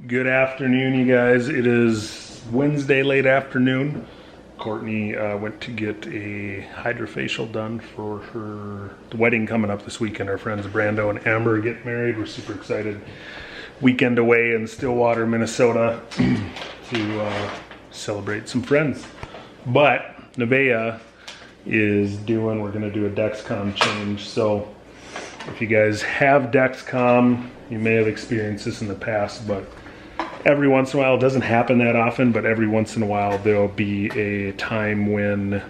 Good afternoon, you guys. It is Wednesday late afternoon. Courtney went to get a hydrofacial done for the wedding coming up this weekend. Our friends Brando and Amber get married. We're super excited. Weekend away in Stillwater, Minnesota to celebrate some friends. But Nevaeh is we're gonna do a Dexcom change. So if you guys have Dexcom, you may have experienced this in the past, but every once in a while, it doesn't happen that often, but every once in a while there'll be a time when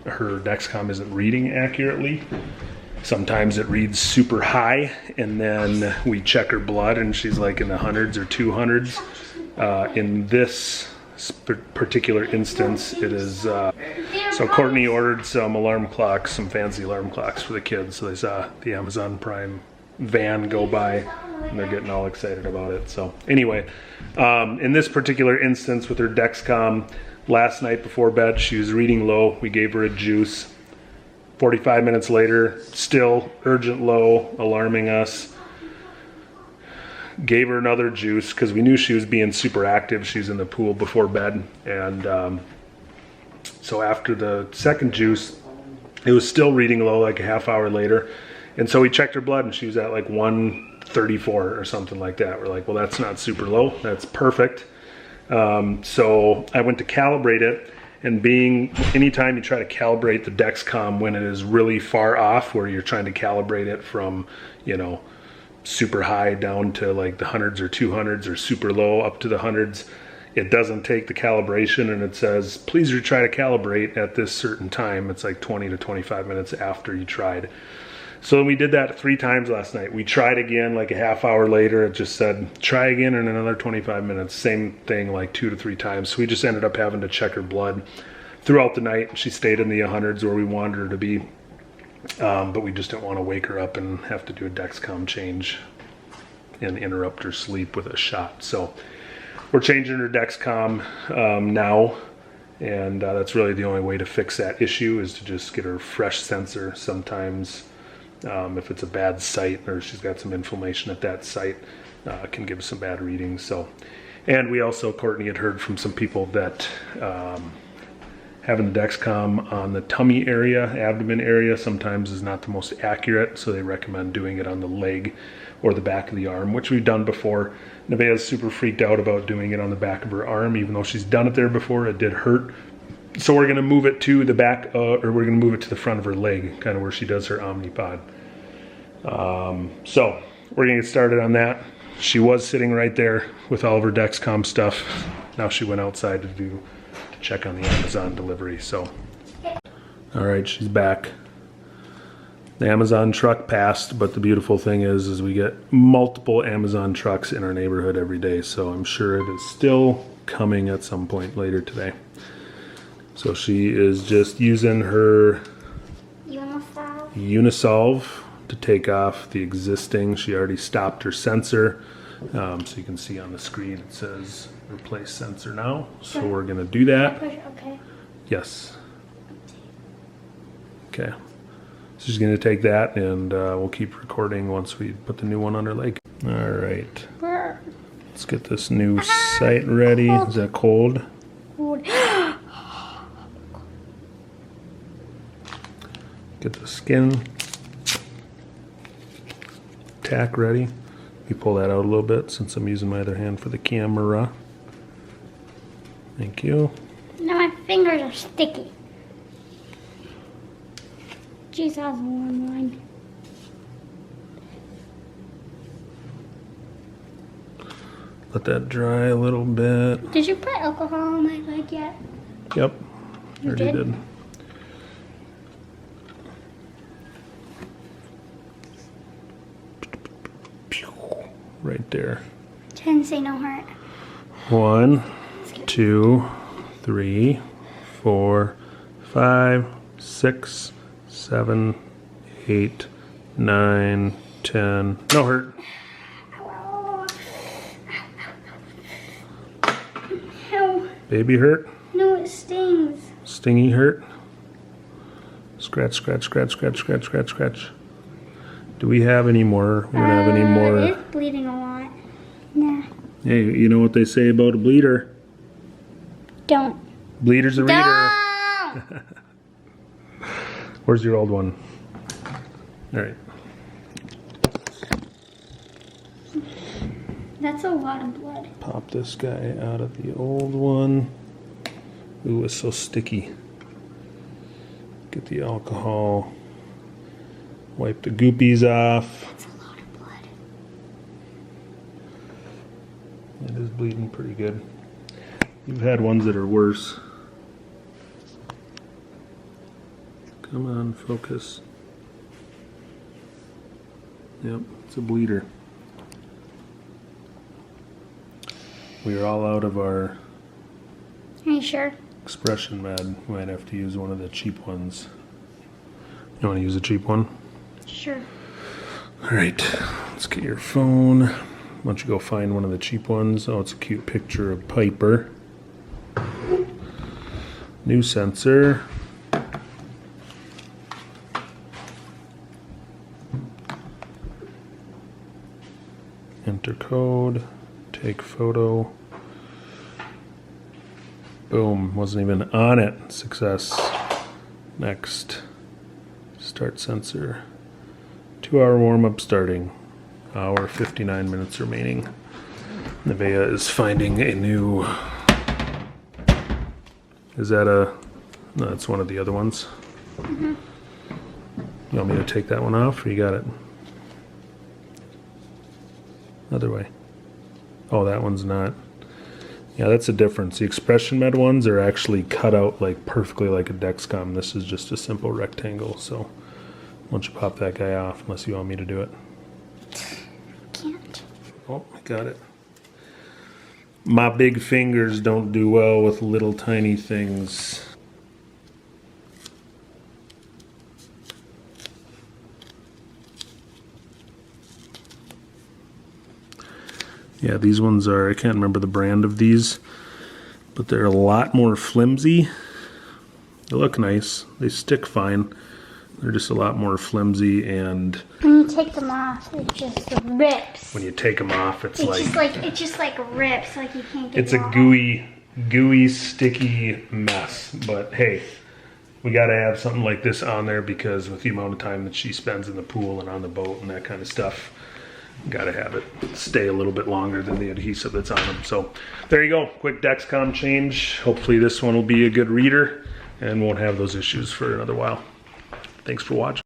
her Dexcom isn't reading accurately. Sometimes it reads super high, and then we check her blood and she's like in the hundreds or 200s. In this particular instance, it is, so Courtney ordered some alarm clocks, some fancy alarm clocks for the kids. So they saw the Amazon Prime van go by and they're getting all excited about it. So anyway, in this particular instance with her Dexcom, last night before bed, she was reading low. We gave her a juice. 45 minutes later, still urgent low, alarming us. Gave her another juice because we knew she was being super active. She's in the pool before bed. And so after the second juice, it was still reading low like a half hour later. And so we checked her blood and she was at like 134 or something like that. We're like, well, that's not super low. That's perfect. So I went to calibrate it, and anytime you try to calibrate the Dexcom when it is really far off, where you're trying to calibrate it from, super high down to like the hundreds or 200s, or super low up to the hundreds, it doesn't take the calibration, and it says, please retry to calibrate at this certain time. It's like 20 to 25 minutes after you tried. So we did that 3 times last night. We tried again like a half hour later. It just said, try again in another 25 minutes. Same thing like 2 to 3 times. So we just ended up having to check her blood throughout the night. She stayed in the hundreds where we wanted her to be. But we just didn't want to wake her up and have to do a Dexcom change and interrupt her sleep with a shot. So we're changing her Dexcom now. And that's really the only way to fix that issue, is to just get her fresh sensor. Sometimes if it's a bad site or she's got some inflammation at that site, it can give some bad readings. So, and we also, Courtney had heard from some people that having the Dexcom on the tummy area, abdomen area, sometimes is not the most accurate. So they recommend doing it on the leg or the back of the arm, which we've done before. Nevaeh's super freaked out about doing it on the back of her arm, even though she's done it there before. It did hurt. So we're gonna move it to the back, or we're gonna move it to the front of her leg, kind of where she does her Omnipod. So we're gonna get started on that. She was sitting right there with all of her Dexcom stuff. Now she went outside to check on the Amazon delivery. So, all right, she's back. The Amazon truck passed, but the beautiful thing is we get multiple Amazon trucks in our neighborhood every day. So I'm sure it is still coming at some point later today. So she is just using her Unisolve to take off the existing. She already stopped her sensor. So you can see on the screen it says replace sensor now. So we're gonna do that. Okay. Yes. Okay. So she's gonna take that, and we'll keep recording once we put the new one on her leg. All right. Let's get this new site ready. Is that cold? Cold. Get the skin tack ready. You pull that out a little bit since I'm using my other hand for the camera. Thank you. Now my fingers are sticky. Jeez, that was a warm line. Let that dry a little bit. Did you put alcohol on my leg yet? Yep. You Already did. Right there. Didn't say no hurt. 1, 2, 3, 4, 5, 6, 7, 8, 9, 10. No hurt. Ow. Baby hurt? No, it stings. Stingy hurt? Scratch, scratch, scratch, scratch, scratch, scratch, scratch. Do we have any more? We don't have any more. It's bleeding a lot. Nah. Hey, you know what they say about a bleeder? Don't. Bleeder's a reader. Don't. Where's your old one? All right. That's a lot of blood. Pop this guy out of the old one. Ooh, it's so sticky. Get the alcohol. Wipe the goopies off. That's a lot of blood. It is bleeding pretty good. You've had ones that are worse. Come on, focus. Yep, it's a bleeder. We are all out of our Are you sure? expression med. We might have to use one of the cheap ones. You want to use a cheap one? Sure. Alright, let's get your phone. Why don't you go find one of the cheap ones? Oh, it's a cute picture of Piper. New sensor. Enter code. Take photo. Boom, wasn't even on it. Success. Next. Start sensor. 2-hour warm-up starting. Hour 59 minutes remaining. Nevaeh is finding a new... Is that a... No, that's one of the other ones. Mm-hmm. You want me to take that one off, or you got it? Other way. Oh, that one's not. Yeah, that's the difference. The expression med ones are actually cut out like perfectly like a Dexcom. This is just a simple rectangle, so why don't you pop that guy off unless you want me to do it. Can't. Oh, I got it. My big fingers don't do well with little tiny things. Yeah, these ones are, I can't remember the brand of these, but they're a lot more flimsy. They look nice. They stick fine. They're just a lot more flimsy, and When you take them off, it just rips. when you take them off, It just like rips, like you can't get it's it a off. gooey, sticky mess. But hey, we got to have something like this on there because with the amount of time that she spends in the pool and on the boat and that kind of stuff, got to have it stay a little bit longer than the adhesive that's on them. So there you go, quick Dexcom change. Hopefully this one will be a good reader and won't have those issues for another while. Thanks for watching.